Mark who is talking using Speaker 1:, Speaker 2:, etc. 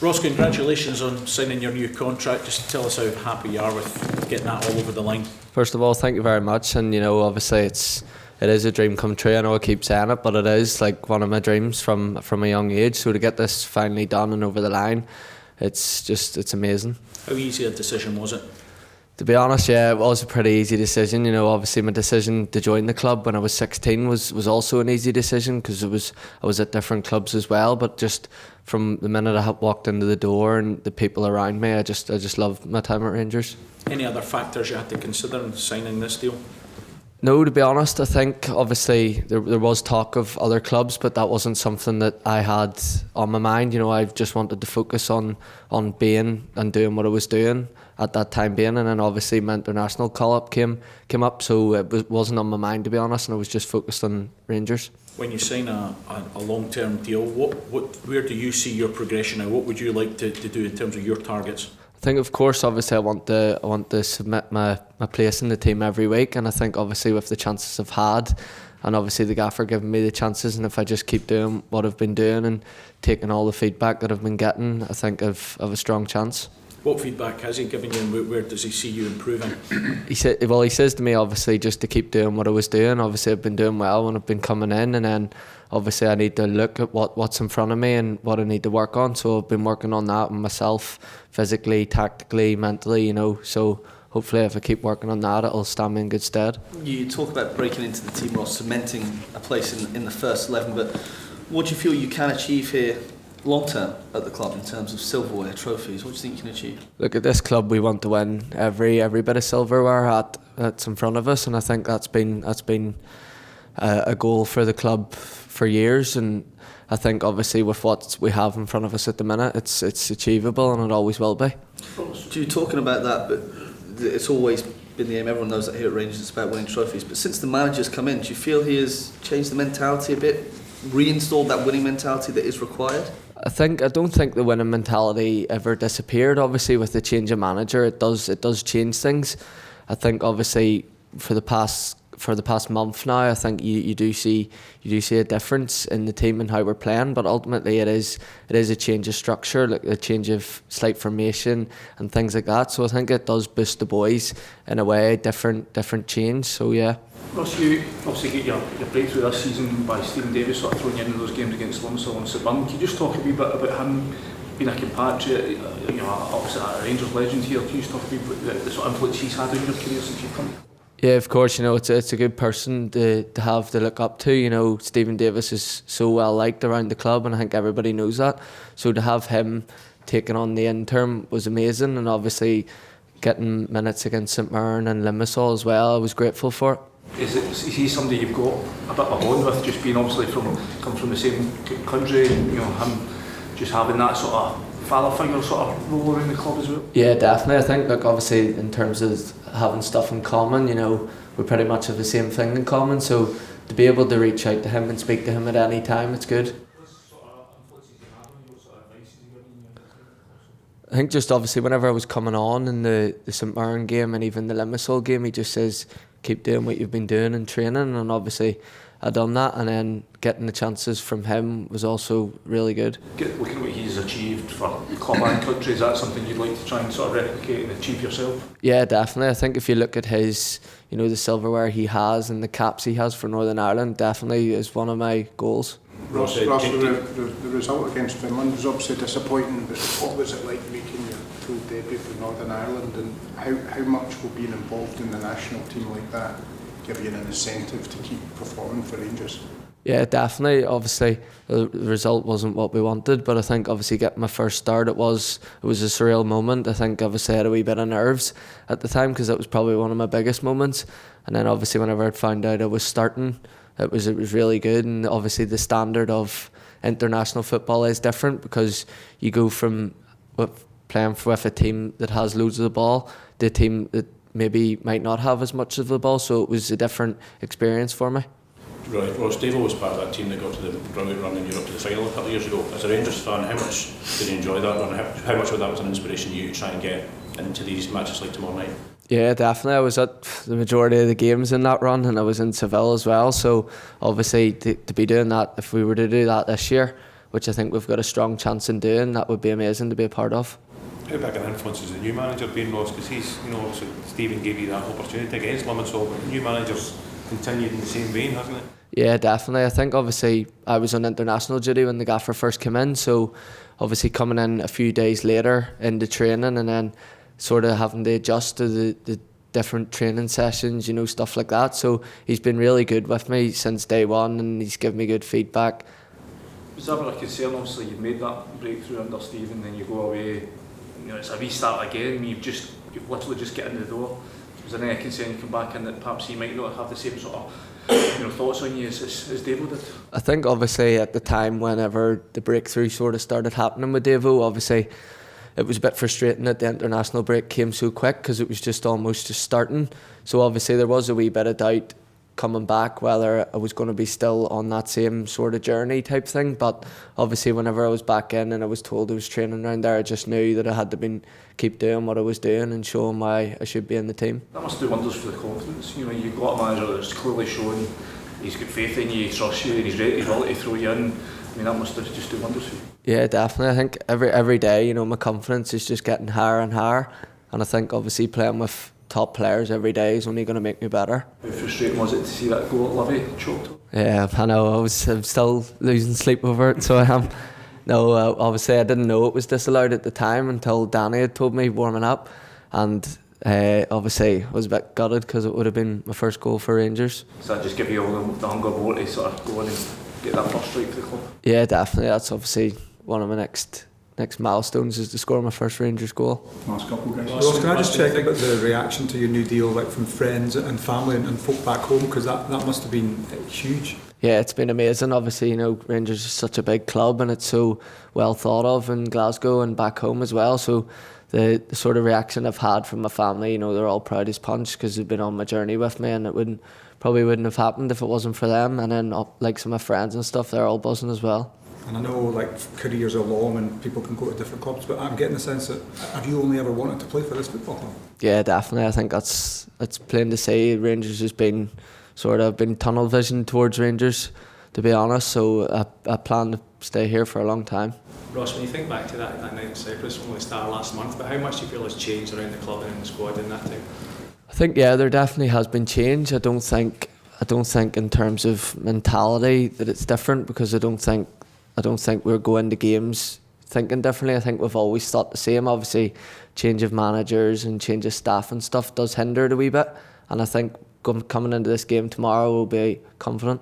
Speaker 1: Ross, congratulations on signing your new contract. Just tell us how happy you are with getting that all over the line.
Speaker 2: First of all, thank you very much, and obviously it is a dream come true. I know I keep saying it, but it is like one of my dreams from a young age. So to get this finally done and over the line, it's amazing.
Speaker 1: How easy a decision was it?
Speaker 2: To be honest, yeah, it was a pretty easy decision. Obviously my decision to join the club when I was 16 was also an easy decision, because I was at different clubs as well. But just from the minute I walked into the door and the people around me, I just loved my time at Rangers.
Speaker 1: Any other factors you had to consider in signing this deal?
Speaker 2: No, to be honest, I think obviously there was talk of other clubs, but that wasn't something that I had on my mind. I just wanted to focus on being and doing what I was doing at that time being, and then obviously my international call-up came up, so it wasn't on my mind, to be honest, and I was just focused on Rangers. When
Speaker 1: you sign a long-term deal, where do you see your progression now? What would you like to do in terms of your targets?
Speaker 2: I think, of course, obviously I want to submit my place in the team every week, and I think obviously with the chances I've had, and obviously the gaffer giving me the chances, and if I just keep doing what I've been doing and taking all the feedback that I've been getting, I think I've a strong chance.
Speaker 1: What feedback has he given you, and where does he see you improving?
Speaker 2: He says to me obviously just to keep doing what I was doing. Obviously I've been doing well when I've been coming in, and then obviously I need to look at what's in front of me and what I need to work on. So I've been working on that myself, physically, tactically, mentally, so hopefully if I keep working on that, it'll stand me in good stead.
Speaker 3: You talk about breaking into the team, Ross, cementing a place in the first 11, but what do you feel you can achieve here long term at the club in terms of silverware, trophies? What do you think you can achieve?
Speaker 2: Look, at this club we want to win every bit of silverware that's in front of us, and I think that's been a goal for the club for years, and I think obviously with what we have in front of us at the minute, it's achievable, and it always will be.
Speaker 3: You're talking about that, but it's always been the aim. Everyone knows that here at Rangers it's about winning trophies, but since the manager's come in, do you feel he has changed the mentality a bit, reinstalled that winning mentality that is required?
Speaker 2: I don't think the winning mentality ever disappeared. Obviously with the change of manager, it does change things. I think obviously for the past month now, I think you do see a difference in the team and how we're playing, but ultimately it is a change of structure, like a change of slight formation and things like that. So I think it does boost the boys in a way, different change. So yeah.
Speaker 4: Ross, you obviously get your breakthrough this season by Stephen Davis sort of throwing you into those games against Limassol and St Mirren. Can you just talk a wee bit about him being a compatriot, obviously a Rangers legend here? Can you just talk a wee bit about the sort of influence he's had in your career since you've come?
Speaker 2: Yeah, of course, it's a good person to have to look up to. Stephen Davis is so well liked around the club, and I think everybody knows that. So to have him taking on the interim was amazing, and obviously getting minutes against St Mirren and Limassol as well, I was grateful for it.
Speaker 4: Is he somebody you've got a bit of a bond with, just being obviously come from the same country, him just having that sort of father figure sort of role around the club as well?
Speaker 2: Yeah, definitely. I think, obviously in terms of having stuff in common, we pretty much have the same thing in common, so to be able to reach out to him and speak to him at any time, it's good. I think just obviously whenever I was coming on in the St Mirren game and even the Limassol game, he just says keep doing what you've been doing in training, and obviously I done that, and then getting the chances from him was also really good.
Speaker 4: Looking at what he's achieved for the club and country, is that something you'd like to try and sort of replicate and achieve yourself?
Speaker 2: Yeah, definitely. I think if you look at his, the silverware he has and the caps he has for Northern Ireland, definitely is one of my goals.
Speaker 5: Ross, the result against Finland was obviously disappointing, but what was it like making your full debut for Northern Ireland, and how much will being involved in the national team like that give you an incentive to keep performing for Rangers?
Speaker 2: Yeah, definitely. Obviously the result wasn't what we wanted, but I think obviously getting my first start, it was a surreal moment. I think obviously I had a wee bit of nerves at the time, because that was probably one of my biggest moments, and then obviously whenever I found out I was starting, it was really good. And obviously the standard of international football is different, because you go from playing with a team that has loads of the ball to a team that maybe might not have as much of the ball, so it was a different experience for me.
Speaker 1: Right, Ross, Dave was part of that team that got to the brilliant run in Europe to the final a couple of years ago. As a Rangers fan, how much did you enjoy that run? How much of that was an inspiration to you to try and get into these matches like tomorrow night?
Speaker 2: Yeah, definitely. I was at the majority of the games in that run, and I was in Seville as well, so obviously to be doing that, if we were to do that this year, which I think we've got a strong chance in doing. That would be amazing to be a part of.
Speaker 6: How big an influence has the new manager been, Ross? Because he's, obviously Stephen gave you that opportunity against Limassol, but the new manager's continued in the same vein, hasn't it?
Speaker 2: Yeah, definitely. I think obviously I was on international duty when the gaffer first came in, so obviously coming in a few days later into training and then sort of having to adjust to the different training sessions, stuff like that. So he's been really good with me since day one, and he's given me good feedback.
Speaker 4: Was that ever a concern? Obviously you've made that breakthrough under Stephen, then you go away, it's a restart again, you've literally just get in the door. Was there any concern you come back in that perhaps he might not have the same sort of thoughts on you as Devo did?
Speaker 2: I think obviously at the time whenever the breakthrough sort of started happening with Devo, obviously it was a bit frustrating that the international break came so quick because it was just almost just starting. So obviously there was a wee bit of doubt coming back whether I was going to be still on that same sort of journey type thing. But obviously whenever I was back in and I was told I was training around there, I just knew that I had to keep doing what I was doing and showing why I should be in the team.
Speaker 4: That must do wonders for the confidence. You've got a manager that's clearly shown he's got faith in you, he trusts you, and he's willing to throw you in. That must have just do wonders for you. Yeah,
Speaker 2: definitely. I think every day, my confidence is just getting higher and higher, and I think obviously playing with top players every day is only going to make me better.
Speaker 4: How frustrating was it to see that goal at Livy choked?
Speaker 2: Yeah, I know. I'm still losing sleep over it, so I am. No, obviously I didn't know it was disallowed at the time until Danny had told me warming up, and obviously I was a bit gutted because it would have been my first goal for Rangers.
Speaker 4: Does that just give you all the hunger more to sort of go in and get that first strike for the club?
Speaker 2: Yeah, definitely. That's obviously one of my next milestones, is to score my first Rangers goal.
Speaker 5: Last couple, guys.
Speaker 7: Ross, can I just check about the reaction to your new deal, from friends and family and folk back home, because that must have been huge.
Speaker 2: Yeah, it's been amazing. Obviously, Rangers is such a big club and it's so well thought of in Glasgow and back home as well. So the sort of reaction I've had from my family, they're all proud as punch because they've been on my journey with me, and it probably wouldn't have happened if it wasn't for them. And then some of my friends and stuff, they're all buzzing as well.
Speaker 7: And I know careers are long and people can go to different clubs, but I'm getting the sense that, have you only ever wanted to play for this football club? Yeah, definitely. I think it's plain to say Rangers has been tunnel vision towards Rangers, to be honest. So I plan to stay here for a long time.
Speaker 8: Ross, when you think back to that night in Cyprus, only started last month, but how much do you feel has changed around the club and in the squad in that time?
Speaker 2: I think there definitely has been change. I don't think in terms of mentality that it's different, because I don't think we're going to games thinking differently. I think we've always thought the same. Obviously, change of managers and change of staff and stuff does hinder it a wee bit, and I think coming into this game tomorrow we'll be confident.